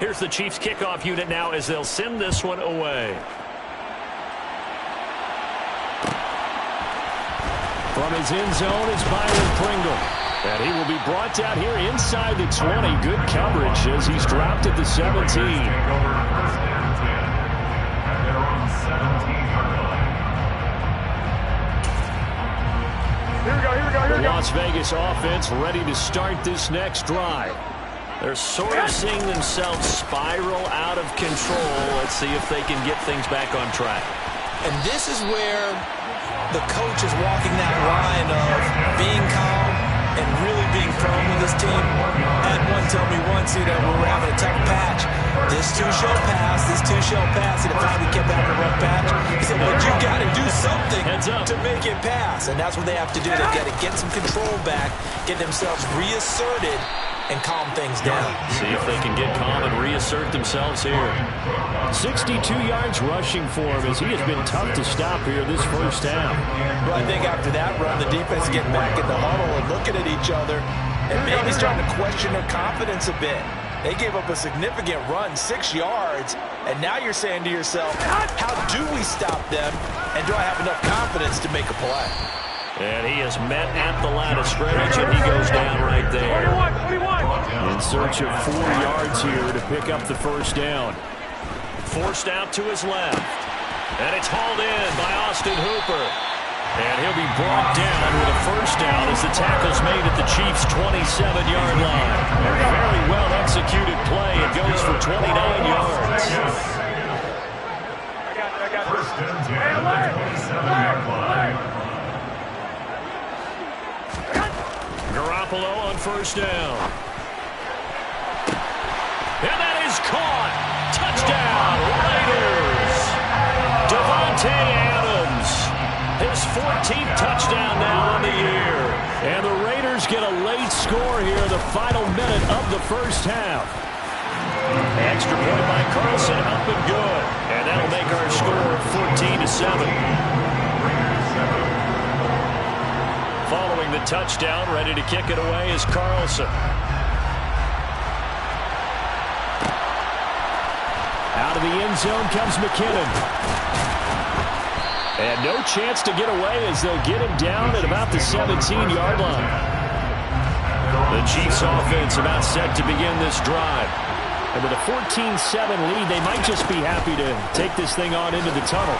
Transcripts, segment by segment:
Here's the Chiefs kickoff unit now as they'll send this one away. From his end zone is Byron Pringle. And he will be brought down here inside the 20. Good coverage as he's dropped at the 17. The Las Vegas offense ready to start this next drive. They're sort of seeing themselves spiral out of control. Let's see if they can get things back on track. And this is where the coach is walking that line of being calm and really being firm with his team. Had one tell me once, we were having a tough patch. This too shall pass, this too shall pass. And finally kept having a rough patch. He said, but you got to do something to make it pass. And that's what they have to do. They've got to get some control back, get themselves reasserted, and calm things down. See if they can get calm and reassert themselves here. 62 yards rushing for him as he has been tough to stop here this first half. Well, I think after that run, the defense getting back in the huddle and looking at each other and maybe starting to question their confidence a bit. They gave up a significant run, 6 yards, and now you're saying to yourself, how do we stop them, and do I have enough confidence to make a play? And he is met at the line of scrimmage, and he goes down right there. In search of 4 yards here to pick up the first down. Forced out to his left. And it's hauled in by Austin Hooper. And he'll be brought down with a first down as the tackle's made at the Chiefs' 27-yard line. A very well-executed play. It goes for 29 yards. First and 10 at the 27-yard line. Garoppolo on first down. And that is caught. Touchdown, Raiders. Davante Adams. His 14th touchdown now on the year. And the Raiders get a late score here, the final minute of the first half. Extra point by Carlson, up and good. And that'll make our score 14-7. Following the touchdown, ready to kick it away is Carlson. Out of the end zone comes McKinnon. And no chance to get away as they'll get him down at about the 17-yard line. The Chiefs offense about set to begin this drive. And with a 14-7 lead, they might just be happy to take this thing on into the tunnel.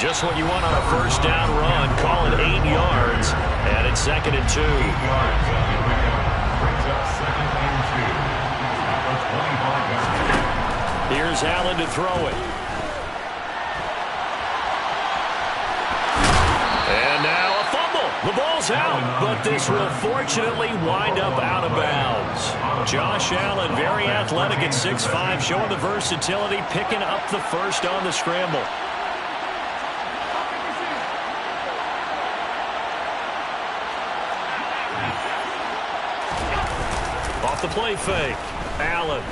Just what you want on a first down run. Call it 8 yards. And it's 2nd and 2. Here's Allen to throw it. And now a fumble. The ball's out. But this will fortunately wind up out of bounds. Josh Allen, very athletic at 6'5", showing the versatility, picking up the first on the scramble. Off the play fake. Allen.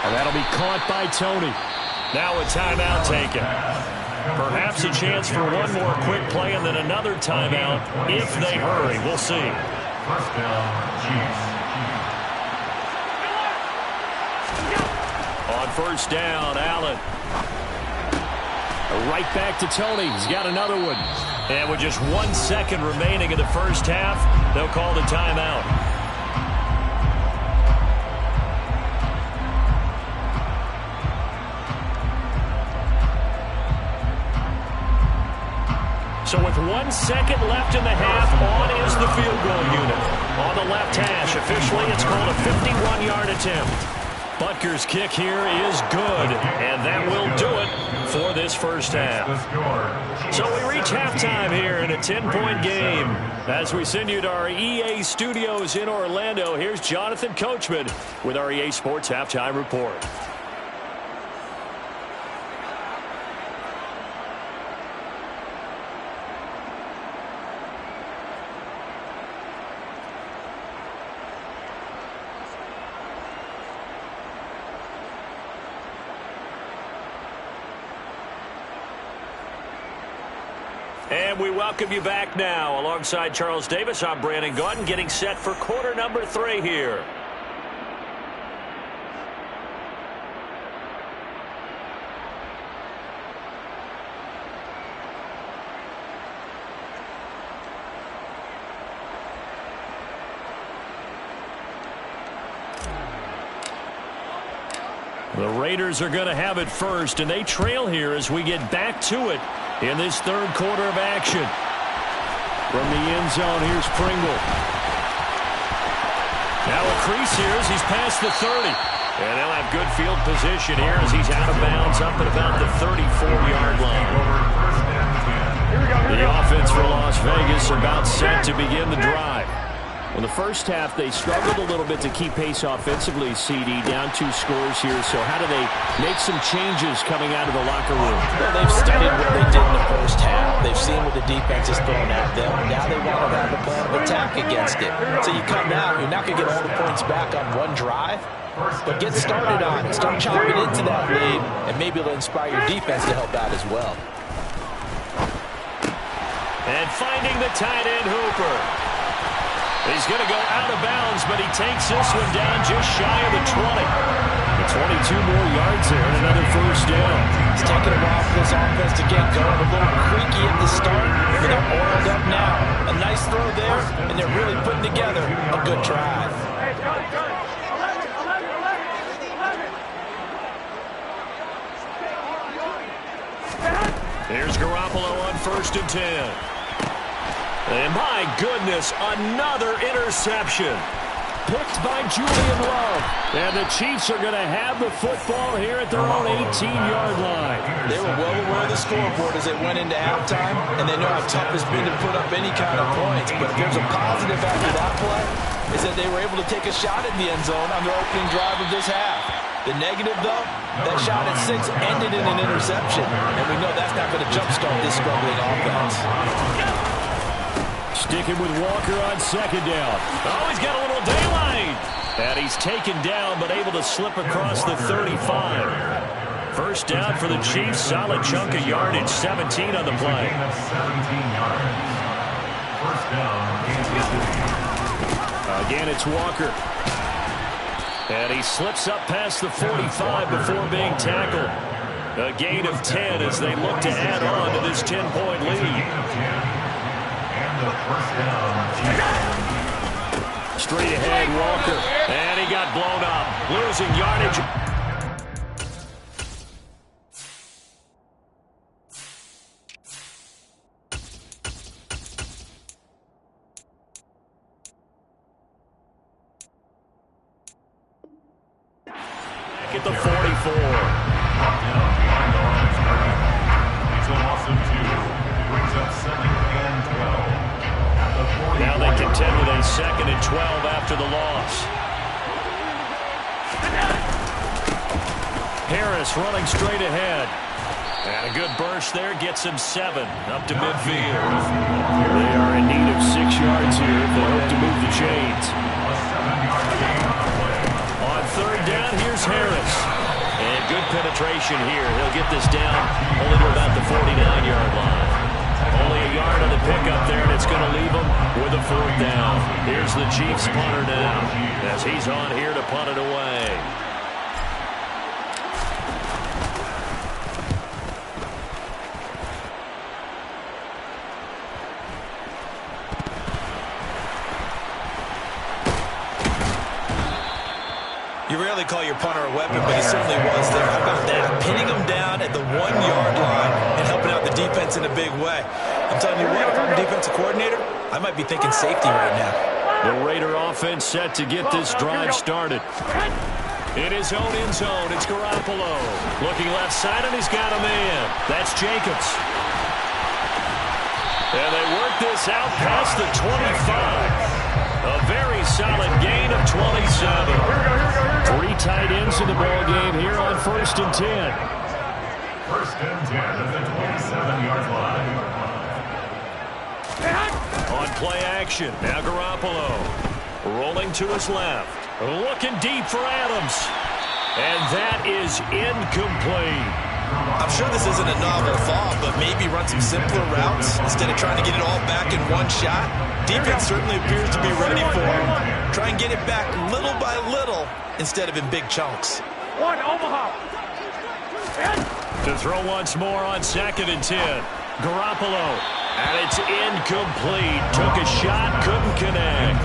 And that'll be caught by Tony. Now a timeout taken. Perhaps a chance for one more quick play and then another timeout if they hurry. We'll see. First down, Chiefs. On first down, Allen. Right back to Tony. He's got another one. And with just 1 second remaining in the first half, they'll call the timeout. So with 1 second left in the half, on is the field goal unit. On the left hash, officially it's called a 51-yard attempt. Butker's kick here is good, and that will do it for this first half. So we reach halftime here in a 10-point game. As we send you to our EA studios in Orlando, here's Jonathan Coachman with our EA Sports Halftime Report. And we welcome you back now. Alongside Charles Davis, I'm Brandon Gaudin, getting set for quarter number 3 here. The Raiders are going to have it first, and they trail here as we get back to it in this third quarter of action. From the end zone, here's Pringle. Now a crease here as he's past the 30. And they'll have good field position here as he's out of bounds up at about the 34-yard line. The offense for Las Vegas about set to begin the drive. In the first half, they struggled a little bit to keep pace offensively, CD, down 2 scores here. So how do they make some changes coming out of the locker room? Well, they've studied what they did in the first half. They've seen what the defense is throwing at them. Now they want to have a plan of attack against it. So you come out, you're not going to get all the points back on one drive, but get started on it. Start chopping into that lead, and maybe it'll inspire your defense to help out as well. And finding the tight end, Hooper. He's going to go out of bounds, but he takes this one down just shy of the 20. 22 more yards there and another first down. It's taking a while for this offense to get going. A little creaky at the start, but they're oiled up now. A nice throw there, and they're really putting together a good drive. Here's Garoppolo on 1st and 10. And my goodness, another interception. Picked by Julian Love. And the Chiefs are going to have the football here at their own 18-yard line. They were well aware of the scoreboard as they went into halftime, and they know how tough it's been to put up any kind of points. But if there's a positive after that play, is that they were able to take a shot at the end zone on their opening drive of this half. The negative, though, that shot at 6 ended in an interception. And we know that's not going to jumpstart this struggling offense. Sticking with Walker on 2nd down. Oh, he's got a little daylight. And he's taken down, but able to slip across the 35. First down for the Chiefs. Solid chunk of yardage. 17 on the play. Again, it's Walker. And he slips up past the 45 before being tackled. A gain of 10 as they look to add on to this 10-point lead. Straight ahead, Walker. And he got blown up. Losing yardage. At the 44. Now they contend with a 2nd and 12 after the loss. Harris running straight ahead. And a good burst there gets him 7 up to midfield. They are in need of 6 yards here if they hope to move the chains. On 3rd down, here's Harris. And good penetration here. He'll get this down only to about the 49-yard line. Only a yard on the pickup there, and it's going to leave him with a 4th down. Here's the Chiefs punter now as he's on here to punt it away. You rarely call your punter a weapon, but he certainly was there. How about that? Pinning him down at the 1-yard line and helping out the defense in a big way. I'm telling you what, if I'm a defensive coordinator, I might be thinking safety right now. The Raider offense set to get this drive started. In his own end zone, it's Garoppolo. Looking left side, and he's got a man. That's Jacobs. And they work this out past the 25. A very solid gain of 27. 3 tight ends in the ball game here on 1st and 10. 1st and 10 at the 27-yard line. On play action, now Garoppolo. Rolling to his left. Looking deep for Adams. And that is incomplete. I'm sure this isn't a novel thought, but maybe run some simpler routes instead of trying to get it all back in one shot. Defense certainly appears to be ready for him. Try and get it back little by little instead of in big chunks. One, Omaha. To throw once more on 2nd and 10. Garoppolo. And it's incomplete. Took a shot, couldn't connect.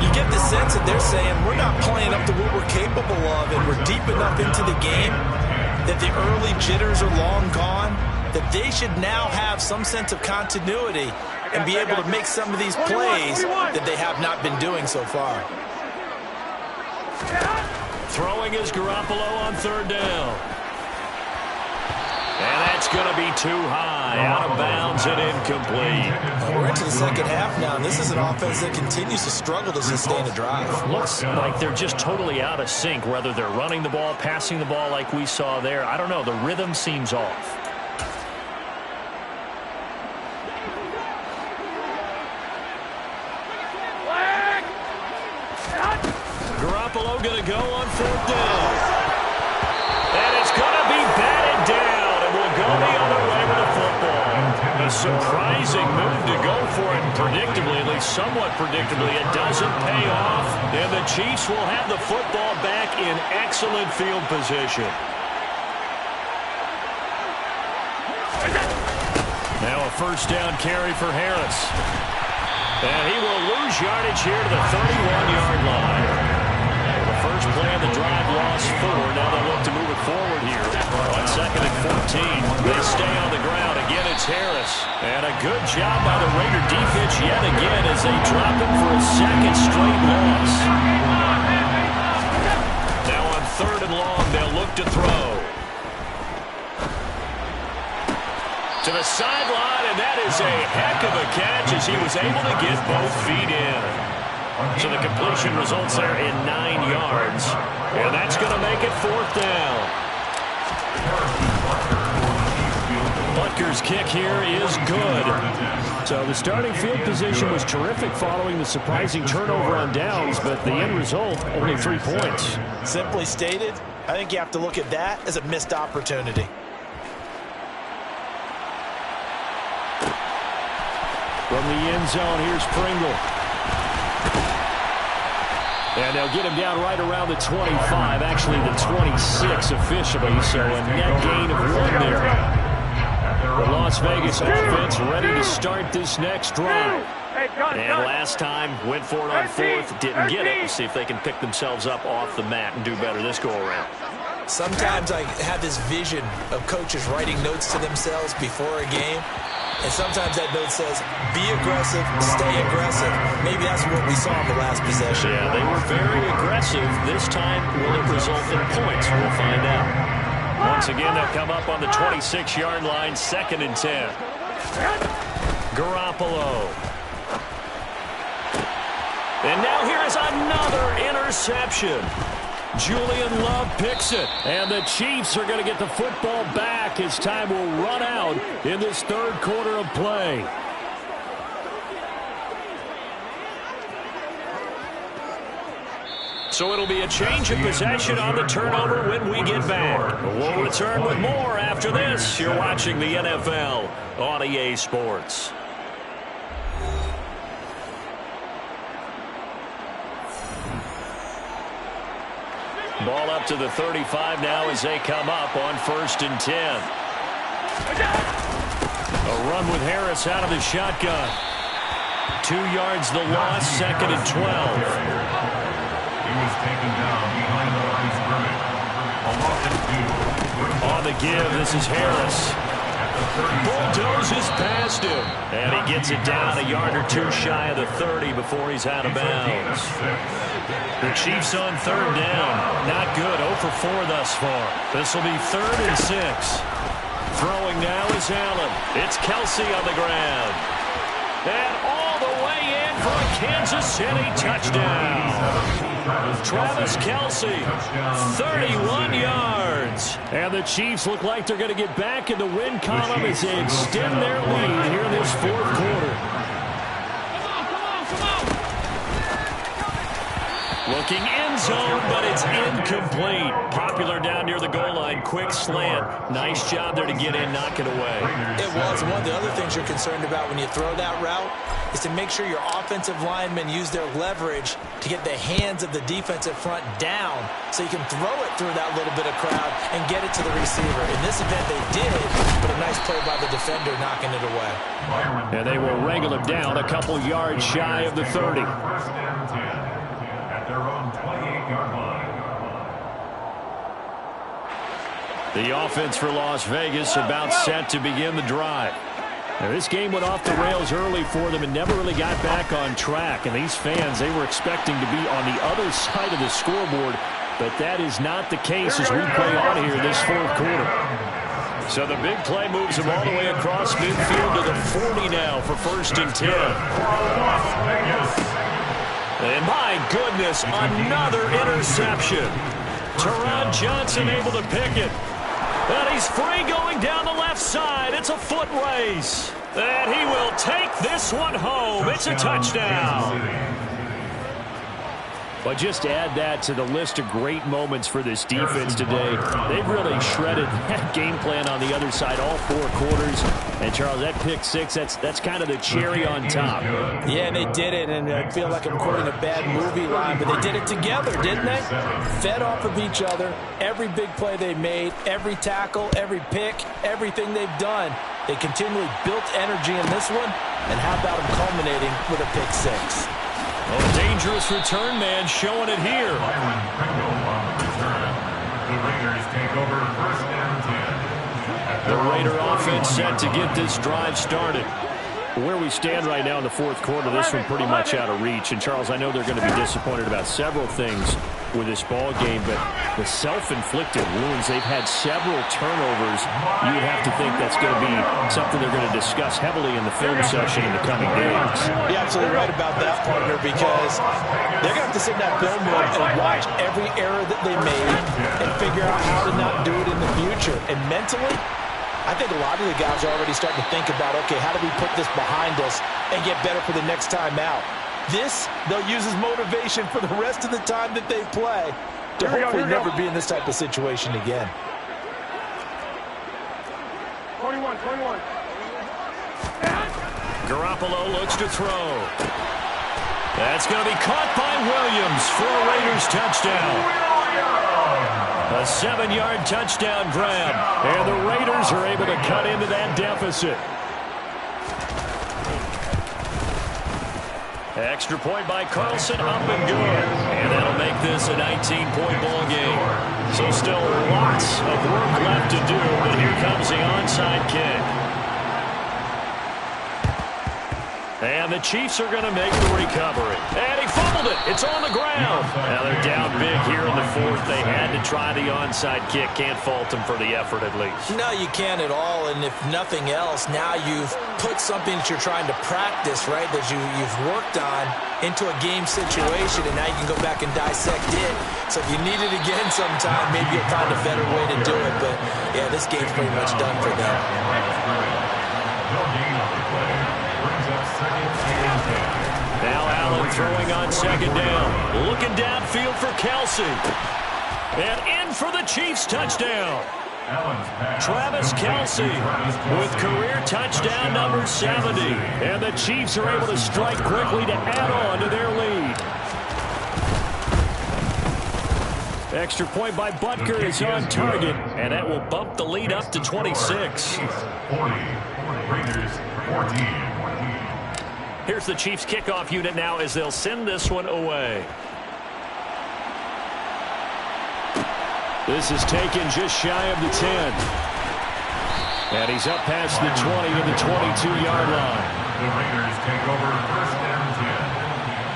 You get the sense that they're saying we're not playing up to what we're capable of, and we're deep enough into the game that the early jitters are long gone, that they should now have some sense of continuity and be able to make some of these plays that they have not been doing so far. Throwing is Garoppolo on 3rd down. And that's going to be too high, out of bounds and incomplete. We're into the second half now, and this is an offense that continues to struggle to sustain a drive. Looks like they're just totally out of sync, whether they're running the ball, passing the ball like we saw there. I don't know. The rhythm seems off. Garoppolo going to go on 4th down. And it's going to be batted down. Go the other way with the football. A surprising move to go for it, and predictably, at least somewhat predictably, it doesn't pay off, and the Chiefs will have the football back in excellent field position. Now a 1st down carry for Harris. And he will lose yardage here to the 31-yard line. The first play of the drive lost 4. Now they look to move it forward here. On 2nd and 14, they stay on the ground. Again, it's Harris. And a good job by the Raider defense yet again as they drop him for a 2nd straight loss. Now on 3rd and long, they'll look to throw. To the sideline, and that is a heck of a catch as he was able to get both feet in. So the completion results there in 9 yards. And that's going to make it 4th down. Butker's kick here is good. So the starting field position was terrific following the surprising turnover on downs, but the end result, only 3 points. Simply stated, I think you have to look at that as a missed opportunity. From the end zone, here's Pringle. And they'll get him down right around the 25, actually the 26 officially, so a net gain of 1 there. The Las Vegas offense ready to start this next drive. And last time, went for it on 4th, didn't get it. We'll see if they can pick themselves up off the mat and do better this go-around. Sometimes I have this vision of coaches writing notes to themselves before a game. And sometimes that note says, be aggressive, stay aggressive. Maybe that's what we saw in the last possession. Yeah, they were very aggressive. This time, will it result in points? We'll find out. Once again, they'll come up on the 26-yard line, 2nd and 10. Garoppolo. And now here is another interception. Julian Love picks it, and the Chiefs are going to get the football back as time will run out in this 3rd quarter of play. So it'll be a change of possession on the turnover when we get back. We'll return with more after this. You're watching the NFL on EA Sports. Ball up to the 35 now as they come up on 1st and 10. A run with Harris out of the shotgun. 2 yards the loss, 2nd and 12. He was taken down behind the line of scrimmage. A loss of 2. On the give, this is Harris. Bulldozes past him. And he gets it down a yard or 2 shy of the 30 before he's out of bounds. The Chiefs on 3rd down. Not good. 0 for 4 thus far. This will be 3rd and 6. Throwing now is Allen. It's Kelce on the ground. And all the way in for a Kansas City touchdown. Travis Kelce, 31 yards. And the Chiefs look like they're going to get back in the win column as they extend their lead here in this 4th quarter. Looking end zone, but it's incomplete. Popular down near the goal line. Quick slant. Nice job there to get in, knock it away. It was. One of the other things you're concerned about when you throw that route is to make sure your offensive linemen use their leverage to get the hands of the defensive front down so you can throw it through that little bit of crowd and get it to the receiver. In this event, they did, but a nice play by the defender knocking it away. And they will wrangle him down a couple yards shy of the 30. First and 10 at their own 28-yard line. The offense for Las Vegas about set to begin the drive. Now, this game went off the rails early for them and never really got back on track. And these fans, they were expecting to be on the other side of the scoreboard, but that is not the case as we play on here this fourth quarter. So the big play moves them all the way across midfield to the 40 now for first and 10. And my goodness, another interception. Teron Johnson able to pick it. And he's free going down the left side. It's a foot race. And he will take this one home. It's a touchdown. But just to add that to the list of great moments for this defense today, they've really shredded that game plan on the other side all four quarters. And, Charles, that pick six, that's kind of the cherry on top. Yeah, and they did it, and I feel like I'm quoting a bad movie line, but they did it together, didn't they? Fed off of each other. Every big play they made, every tackle, every pick, everything they've done. They continually built energy in this one, and how about them culminating with a pick six? Oh, dangerous return man showing it here. Byron Pringle on the return. The Raiders take over first and 10. The Raider offense set to get this drive started. Where we stand right now in the fourth quarter, this one pretty much out of reach. And, Charles, I know they're going to be disappointed about several things with this ball game, but the self-inflicted wounds, they've had several turnovers. You would have to think that's going to be something they're going to discuss heavily in the film session in the coming days. You're absolutely right about that, partner, because they're going to have to sit in that film room and watch every error that they made and figure out how to not do it in the future. And mentally, I think a lot of the guys are already starting to think about, okay, how do we put this behind us and get better for the next time out? This, they'll use as motivation for the rest of the time that they play to hopefully never be in this type of situation again. 21. Garoppolo looks to throw. That's going to be caught by Williams for a Raiders touchdown. A 7-yard touchdown grab. And the Raiders are able to cut into that deficit. Extra point by Carlson, up and good. And that'll make this a 19-point ball game. So still lots of work left to do, but here comes the onside kick. And the Chiefs are going to make the recovery. And he fumbled it. It's on the ground. Now they're down big here in the fourth. They had to try the onside kick. Can't fault them for the effort at least. No, you can't at all. And if nothing else, now you've put something that you're trying to practice, right, that you've worked on into a game situation, and now you can go back and dissect it. So if you need it again sometime, maybe you'll find a better way to do it. But, yeah, this game's pretty much done for them. Now Allen throwing on second down. Looking downfield for Kelce. And in for the Chiefs touchdown. Travis Kelce with career touchdown number 70. And the Chiefs are able to strike quickly to add on to their lead. Extra point by Butker is on target, and that will bump the lead up to 26. 40. Raiders 14. Here's the Chiefs kickoff unit now as they'll send this one away. This is taken just shy of the 10. And he's up past the 20 to the 22-yard line. The Raiders take over first and 10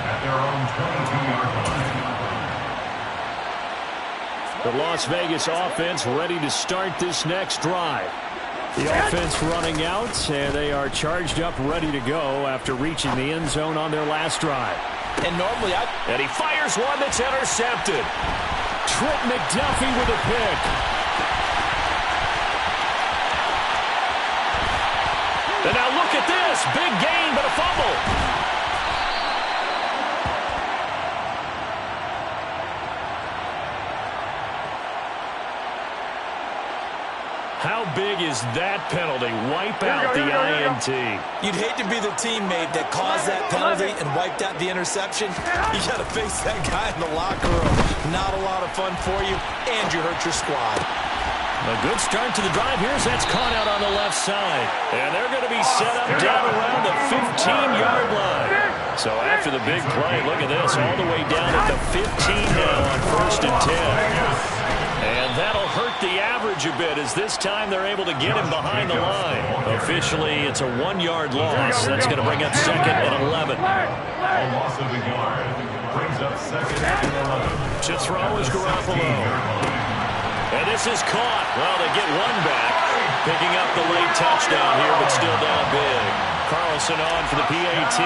at their own 22-yard line. The Las Vegas offense ready to start this next drive. The offense running out, and they are charged up, ready to go after reaching the end zone on their last drive. And normally And he fires one that's intercepted. Trent McDuffie with a pick. And now look at this. Big gain, but a fumble. big is that penalty? Wipe out the INT. You'd hate to be the teammate that caused that penalty and wiped out the interception. You got to face that guy in the locker room. Not a lot of fun for you, and you hurt your squad. A good start to the drive. Here's that's caught out on the left side. And they're going to be set up down around the 15-yard line. So after the big play, look at this, all the way down at the 15 now on 1st and 10. And that'll hurt the average a bit as this time they're able to get him behind the line. Officially, it's a 1-yard loss. That's going to bring up 2nd and 11. A loss of a yard brings up 2nd and 11. To throw is Garoppolo. And this is caught. Well, they get one back. Picking up the late touchdown here, but still down big. Carlson on for the PAT.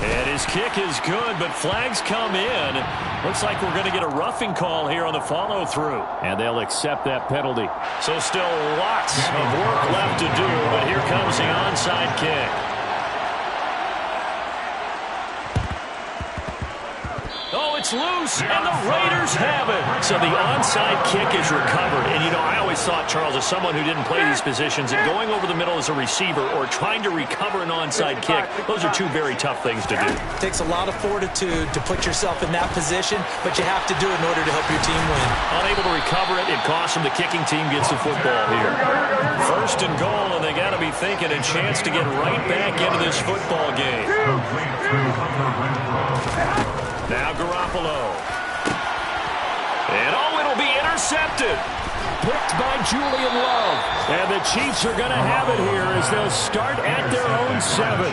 And his kick is good, but flags come in. Looks like we're going to get a roughing call here on the follow-through. And they'll accept that penalty. So still lots of work left to do, but here comes the onside kick. Oh, it's loose, and the Raiders have it. So the onside kick is recovered. And, you know, I always thought, Charles, as someone who didn't play these positions, that going over the middle as a receiver or trying to recover an onside kick, those are two very tough things to do. It takes a lot of fortitude to put yourself in that position, but you have to do it in order to help your team win. Unable to recover it, it costs them. The kicking team gets the football here. 1st and goal, and they got to be thinking a chance to get right back into this football game. Now Garoppolo. And it'll be intercepted. Picked by Julian Love. And the Chiefs are going to have it here as they'll start at their own 7.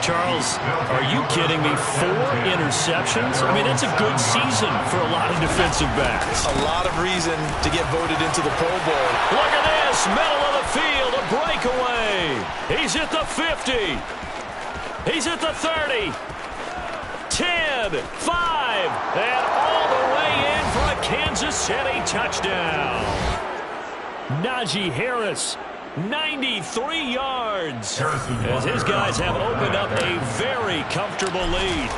Charles, are you kidding me? 4 interceptions? I mean, that's a good season for a lot of defensive backs. A lot of reason to get voted into the Pro Bowl. Look at this. Middle of the field. A breakaway. He's at the 50. He's at the 30. 10, 5, and all the way in for a Kansas City touchdown. Najee Harris, 93 yards, as his guys have opened up a very comfortable lead.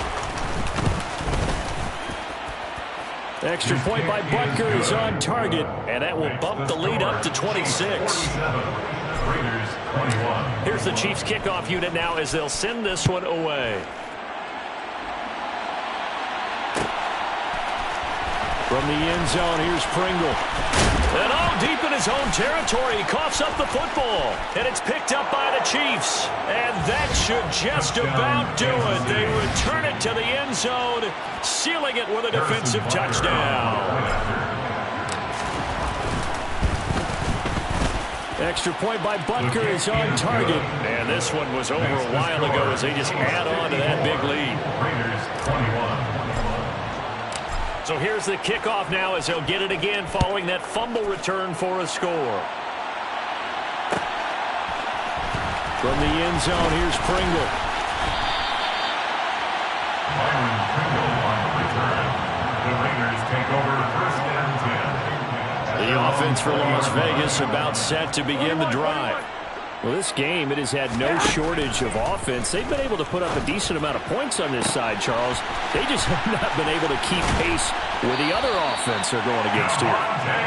Extra point by Butker is on target, and that will bump the lead up to 26. Here's the Chiefs kickoff unit now as they'll send this one away. From the end zone, here's Pringle. And deep in his own territory, he coughs up the football. And it's picked up by the Chiefs. And that should just about do it. They return it to the end zone, sealing it with a defensive touchdown. Extra point by Butker is on target. And this one was over a while ago as they just add on to that big lead. Raiders 21. So here's the kickoff now as they'll get it again following that fumble return for a score. From the end zone, here's Pringle. Byron Pringle on the return. The Raiders take over 1st and 10. The offense for Las Vegas about set to begin the drive. Well, this game, it has had no shortage of offense. They've been able to put up a decent amount of points on this side, Charles. They just have not been able to keep pace with the other offense they're going against here.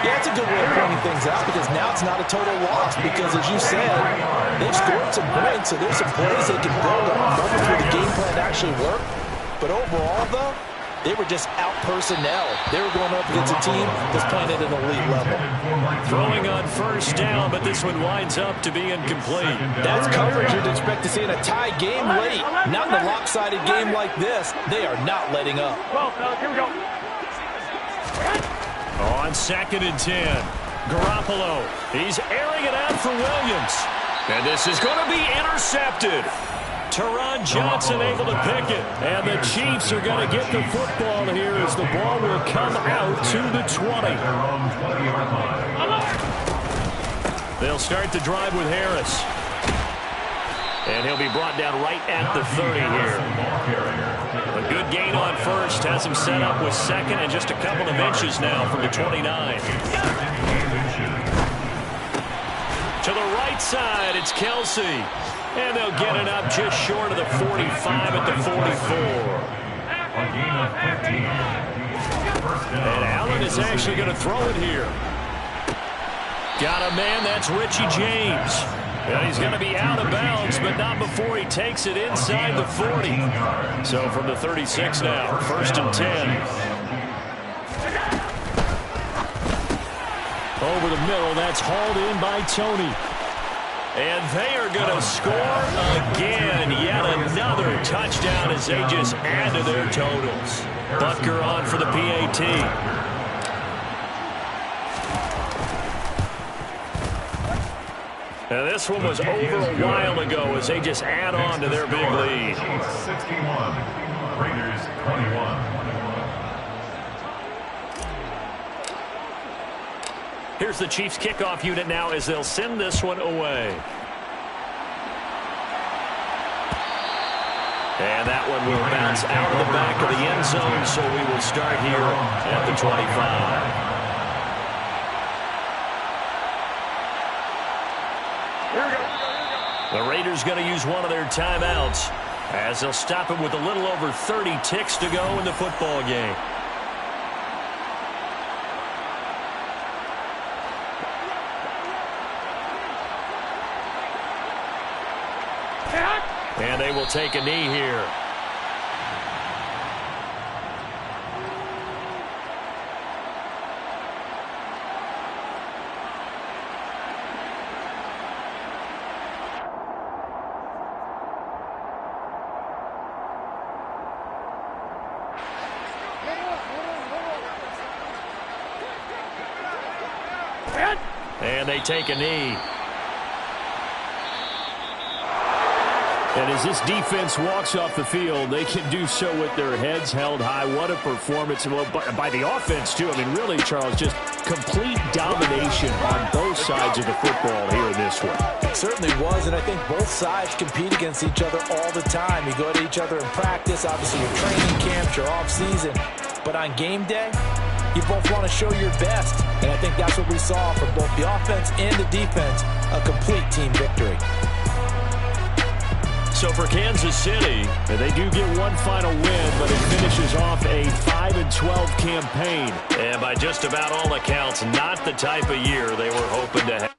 Yeah, it's a good way of pointing things out because now it's not a total loss because, as you said, they've scored some points, so there's some plays they can build on moments where the game plan actually worked. But overall, though, they were just out personnel. They were going up against a team that's playing at an elite level. Throwing on 1st down, but this one winds up to be incomplete. That's coverage you'd expect to see in a tie game late. Not in a lopsided game like this. They are not letting up. Here we go. On 2nd and 10, Garoppolo. He's airing it out for Williams. And this is going to be intercepted. Teron Johnson able to pick it. And the Chiefs are going to get the football here as the ball will come out to the 20. They'll start the drive with Harris. And he'll be brought down right at the 30 here. A good gain on 1st. Has him set up with 2nd and just a couple of inches now from the 29. To the right side, it's Kelsey. And they'll get it up just short of the 45 at the 44. A gain of 15. And Allen is actually going to throw it here. Got a man, that's Richie James. And he's going to be out of bounds, but not before he takes it inside the 40. So from the 36 now, 1st and 10. Over the middle, that's hauled in by Tony. And they are going to score again. Yet another touchdown as they just add to their totals. Butker on for the PAT. And this one was over a while ago as they just add on to their big lead. 61, Raiders 21. Here's the Chiefs kickoff unit now as they'll send this one away. And that one will bounce out of the back of the end zone, so we will start here at the 25. The Raiders going to use one of their timeouts as they'll stop it with a little over 30 ticks to go in the football game. And they will take a knee here. And they take a knee. And as this defense walks off the field, they can do so with their heads held high. What a performance by the offense, too. I mean, really, Charles, just complete domination on both sides of the football here in this one. It certainly was, and I think both sides compete against each other all the time. You go to each other in practice, obviously your training camps, your off-season. But on game day, you both want to show your best. And I think that's what we saw from both the offense and the defense, a complete team victory. So for Kansas City, they do get one final win, but it finishes off a 5-12 campaign. And by just about all accounts, not the type of year they were hoping to have.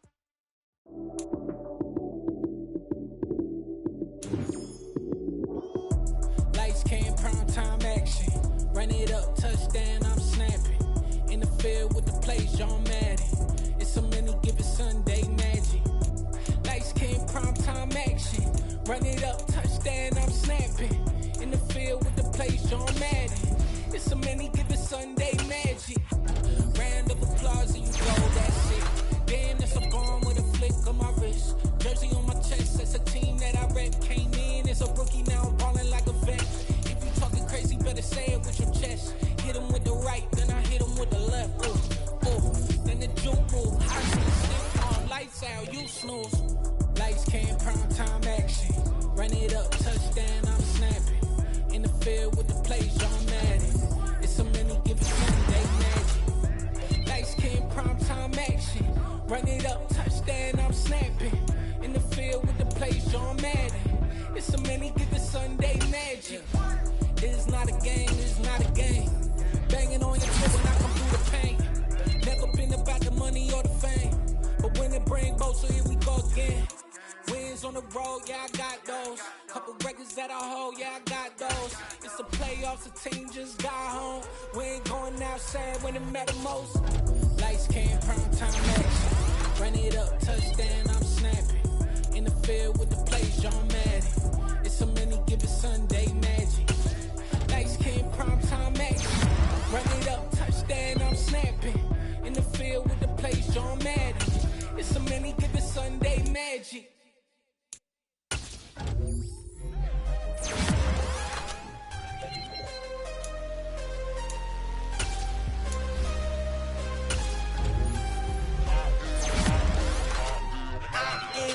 Lights came, prime time action. Run it up, touchdown, I'm snapping. In the field with the play, John Madden. It's a many given Sunday magic. Lights came, prime time action. Run it up, touchdown, I'm snapping. In the field with the play, John Madden. It's a many given Sunday magic. Round of applause and you go, that's it. Damn, that's a bomb with a flick on my wrist. Jersey on my chest, that's a team that I rep. Came in as a rookie, now I'm balling like a vet. If you talking crazy, better say it with your chest. Hit him with the right, then I hit him with the left. Ooh, ooh. Then the juke move, high stick on, lights out, you snooze. Lights came, prime time action. Run it up, touchdown, I'm snapping. In the field with the play, John Madden. It's a many given Sunday magic. Lights came, prime time action. Run it up, touchdown, I'm snapping. In the field with the play, John Madden. It's a many given Sunday magic. It is not a game, it is not a game. Banging on your foot when I come through the paint. Never been about the money or the fame. But when it bring both, so here we go again. Wins on the road, yeah, I got those. Couple records that I hold, yeah, I got those. It's the playoffs, the team just got home. We ain't going outside when it matter most. Lights came, prime time action. Run it up, touchdown, I'm snapping. In the field with the play, John Madden. It's a many given Sunday magic. Lights came, prime time action. Run it up, touchdown, I'm snapping. In the field with the play, John Madden. It's a many given Sunday magic.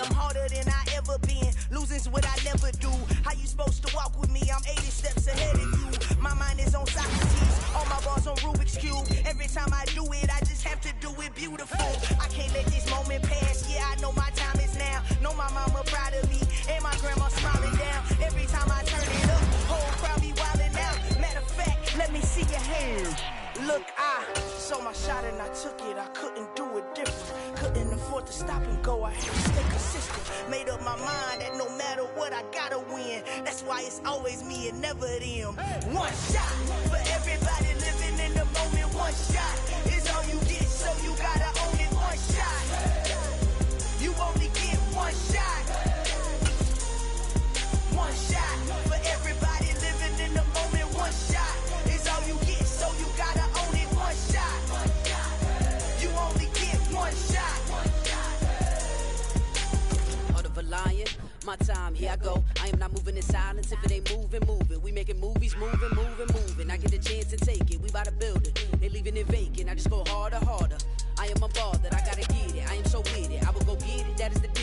I'm harder than I ever been. Losing's what I never do. How you supposed to walk with me? I'm 80 steps ahead of you. My mind is on Socrates. All my bars on Rubik's Cube. Every time I do it, I just have to do it beautiful. I can't let this moment pass. Yeah, I know my time is now. Know my mama proud of me. And my grandma smiling down. Every time I turn it up, whole crowd be wildin' out. Matter of fact, let me see your hands. made up my mind that no matter what, I gotta win. That's why it's always me and never them. One shot for everybody living in the moment. One shot is all you get, so you gotta own it. One shot. You only get one shot. One shot for everybody living in the moment. One shot is all you get, so you gotta own it. One shot. You only get one shot. Heart of a lion, my time, here I go. I am not moving in silence. If it ain't moving, move it. We making movies, moving, moving, moving. I get a chance to take it. We bout to build it. They leaving it vacant. I just go harder, harder. I am a ball that I gotta get it. I am so with it. I will go get it. That is the difference.